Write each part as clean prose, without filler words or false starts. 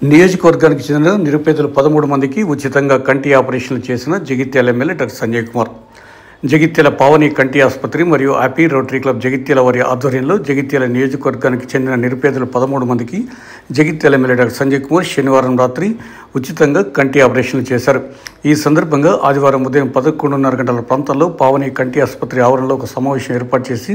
నియోజకవర్గానికి చెందిన నిరుపేదలు 13 మందికి ఉచితంగా కంటి ఆపరేషన్లు చేసిన జగిత్యాల ఎమ్మెల్యే డాక్టర్ సంజయ్ కుమార్. జగిత్యాల పావని కంటి ఆసుపత్రి మరియు హ్యాపీ రోటరీ క్లబ్ జగిత్యాల వారి ఆధ్వర్యంలో జగిత్యాల నియోజకవర్గానికి చెందిన నిరుపేదలు 13 మందికి జగిత్యాల ఎమ్మెల్యే డాక్టర్ సంజయ్ కుమార్ శనివారం రాత్రి ఉచితంగా కంటి ఆపరేషన్లు చేశారు. ఈ సందర్భంగా ఆదివారం ఉదయం 11:30 గంటల ప్రాంతంలో పావని కంటి ఆసుపత్రి ఆవరణలో ఒక సమావేశం ఏర్పాటు చేసి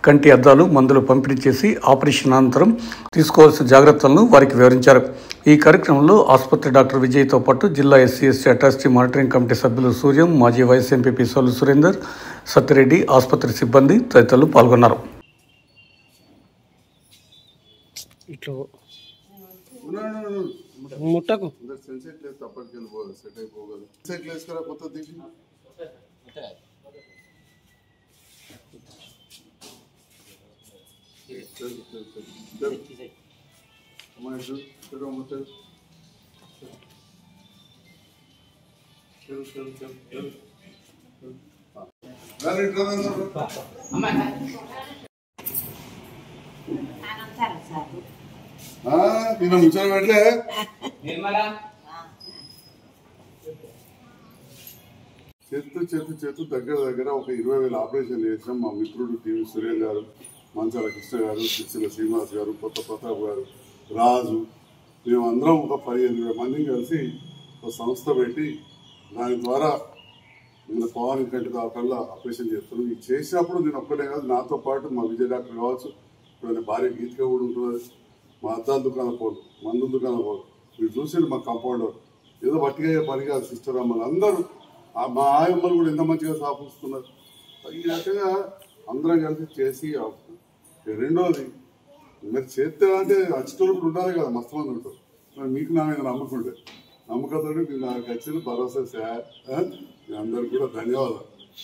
కంటి అద్దాలు, మందులు పంపిణీ చేసి ఆపరేషన్ అనంతరం తీసుకోవాల్సిన జాగ్రత్తలను వారికి వివరించారు. ఈ కార్యక్రమంలో ఆసుపత్రి డాక్టర్ విజయ్తో పాటు జిల్లా ఎస్సీ/ఎస్టీ అట్రాసిటీ మానిటరింగ్ కమిటీ సభ్యులు సూర్యం, మాజీ వైస్ ఎంపీపీ సోలు సురేందర్, సత్యరెడ్డి, ఆసుపత్రి సిబ్బంది తదితరులు పాల్గొన్నారు. నేను ముచ్చట పెట్టలే చేతు దగ్గర ఒక 20,000 ఆపరేషన్లు చేసినాం. మా మిత్రుడు టీవీ సురేష్ గారు, మంచాల కృష్ణ గారు, సిరిసిల్ల శ్రీనివాస్ గారు, కొత్త ప్రతాప్ గారు, రాజు, మేమందరం ఒక 15-20 మందిని కలిసి ఒక సంస్థ పెట్టి దాని ద్వారా నేను పవన్ కంటి దాకా ఆపరేషన్ చేస్తున్నాను. ఇది చేసినప్పుడు నేను ఒక్కడే కాదు, నాతో పాటు మా విజయ్ డాక్టర్ కావచ్చు, ఇప్పుడు భార్య గీతిక కూడా ఉంటుంది, మా అద్దాల దుకాణం పోదు, మందుల దుకాణం పోదు, మీరు చూసి మా కాంపౌండర్ ఏదో పట్టిగా పని కాదు, సిస్టర్ అమ్మలు అందరూ, మా ఆయమ్మలు కూడా ఎంత మంచిగా సాపిస్తున్నారు. ఈ రకంగా అందరం కలిసి చేసి. రెండోది, మీరు చేస్తే అంటే అచ్చుతోడు ఉండాలి కదా, మస్తు మంది ఉంటారు. మరి మీకు నా మీద నమ్మకుంటే నమ్మకంతో మీరు నాకు వచ్చిన భరోసా మీ అందరికి కూడా ధన్యవాదాలు.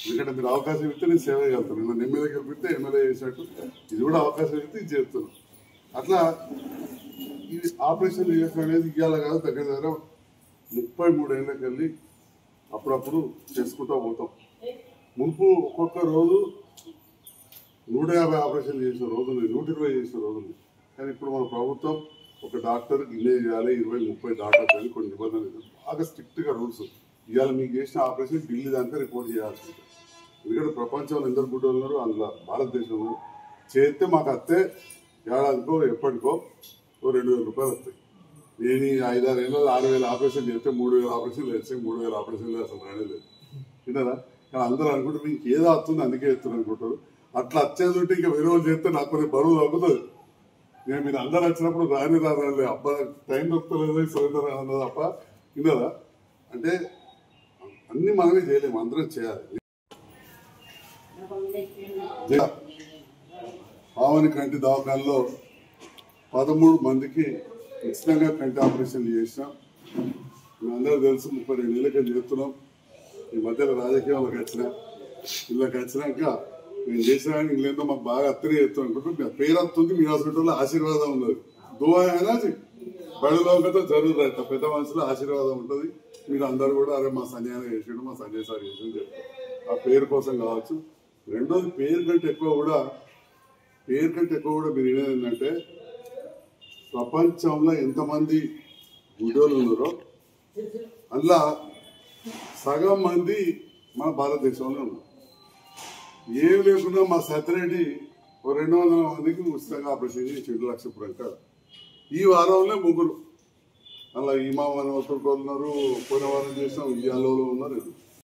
ఎందుకంటే మీరు అవకాశం ఇస్తే నేను సేవ చేయగలుగుతాను. నన్ను ఎమ్మెల్యే గెలిపిస్తే ఎమ్మెల్యే చేసినట్టు ఇది కూడా అవకాశం ఇస్తే ఇది చేస్తున్నాను. అట్లా ఇది ఆపరేషన్ చేయడం అనేది ఇవ్వాలి కాదు, దగ్గర 33 ఏళ్ళకి వెళ్ళి అప్పుడప్పుడు చేసుకుంటూ పోతాం. మునుపు ఒక్కొక్క రోజు 150 ఆపరేషన్లు చేసిన రోజులు, 120 చేసిన రోజులు. కానీ ఇప్పుడు మన ప్రభుత్వం ఒక డాక్టర్ ఇల్లే చేయాలి, 20-30 డాక్టర్స్ అని కొన్ని నిబంధనలు బాగా స్ట్రిక్ట్గా రూల్స్. ఇవాళ మీకు చేసిన ఆపరేషన్ ఢిల్లీ దాకా రిపోర్ట్ చేయాల్సి ఉంటుంది. ఎందుకంటే ప్రపంచంలో ఎందరు గుడ్డలు ఉన్నారు, అందులో భారతదేశంలో చేస్తే మాకు అత్తే ఏడాదికో ఎప్పటికో 2,000 రూపాయలు వస్తాయి. నేను 5-6 ఏళ్ళలో 6,000 ఆపరేషన్ చేస్తే 3,000 ఆపరేషన్లు వేస్తే 3,000 ఆపరేషన్లు అసలు రాలేదు. విన్నారా? కానీ అందరూ అనుకుంటారు మీకు ఏదో వస్తుంది అందుకే వేస్తుంది అనుకుంటారు. అట్లా వచ్చేది ఉంటే ఇంకా వేరే వాళ్ళు చేస్తే నాకు కొన్ని బరువు తగ్గుతుంది. నేను మీరు అందరు వచ్చినప్పుడు రాలేదు, అబ్బా టైం దొరుకుతలేదు, సురేందర్ అన్నది తప్ప. విన్నారా? అంటే అన్ని మనమే చేయలేము, అందరం చేయాలి. పావని కంటి దవాఖానలో 13 మందికి ఉచితంగా కంటి ఆపరేషన్లు చేసినాం. మేమందరూ తెలుసు, 32 ఏళ్ళకి చేస్తున్నాం. ఈ మధ్యలో రాజకీయాలకు వచ్చిన ఇళ్ళకి వచ్చినాక నేను చేసిన ఇల్లేందో మాకు బాగా అత్తనే చేస్తాం అనుకుంటున్నాం. పేరు వస్తుంది, మీ హాస్పిటల్లో ఆశీర్వాదం ఉన్నది. దువా అయినా బడిలోకతో జరుగుతుంది, పెద్ద మనుషులు ఆశీర్వాదం ఉంటుంది. మీరు అందరూ కూడా అరే మా సంజయ్ చేసాడు, మా సంజయ్ సార్ చేసాడు చెప్తారు. ఆ పేరు కోసం కావచ్చు. రెండోది, పేరు కంటే ఎక్కువ కూడా మీరు ఏంటంటే ప్రపంచంలో ఎంతమంది గుడ్డోళ్ళు ఉన్నారో అందులో సగం మంది మన భారతదేశంలో ఉన్నారు. ఏం లేకుండా మా సత్యరెడ్డి 200 మందికి ఉచితంగా ఆపరేషన్ చేసి 2 లక్షల ప్రకారం ఈ వారంలో 3. అలా ఈ మా ఒకరు ఉన్నారు, పోయిన వారం చేసినాం, ఈ అల్లలో ఉన్నారు.